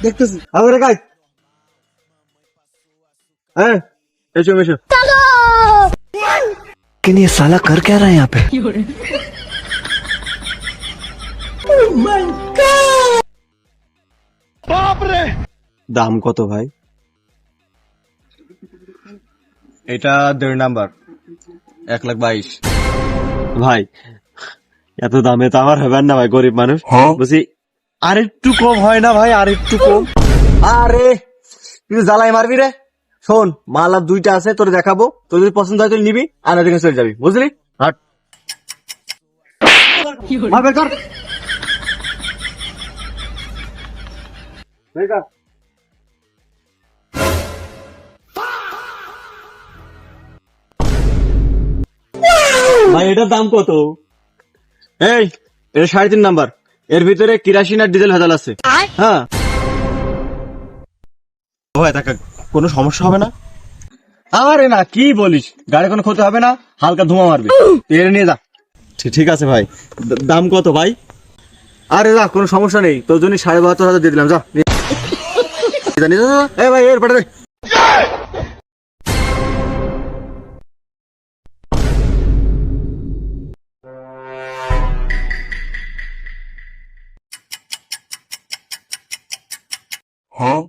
দেখতেছি আরে গাই হ্যাঁ এসো এসো लेकिन ये साला कर क्या रहा है यहाँ पे? দাম কত ভাই? এটা 1.5 নাম্বার 1,22,000। ভাই এত দামে তো আমার হবে না ভাই, গরিব মানুষ। বলছি আর একটু কম হয় না ভাই? আর একটু কম। আরে তুই জ্বালাই মারবি রে। শোন, মাল আর 2টা আছে, তোর দেখাবো। তোর যদি পছন্দ হয় তুই নিবি, আর ওদিকে চলে যাবি, বুঝলি? হাট মার বের কর। বের কর। ভাই এটার দাম কত? এই এটা 3.5 নাম্বার, এর ভিতরে কেরোসিন আর ডিজেল ভেজাল আছে। হ্যাঁ ভাই টাকা কোনো সমস্যা হবে না? আরে না, কি বলিস, গাড়ি কোনো ক্ষতি হবে না, হালকা ধোঁয়া মারবে। এর নিয়ে যা। ঠিক আছে ভাই, দাম কত ভাই? আরে যা, কোনো সমস্যা নেই, তোর জন্য 72,500 দিয়ে দিলাম, যা এই ভাই এর পাঠাবে। हाँ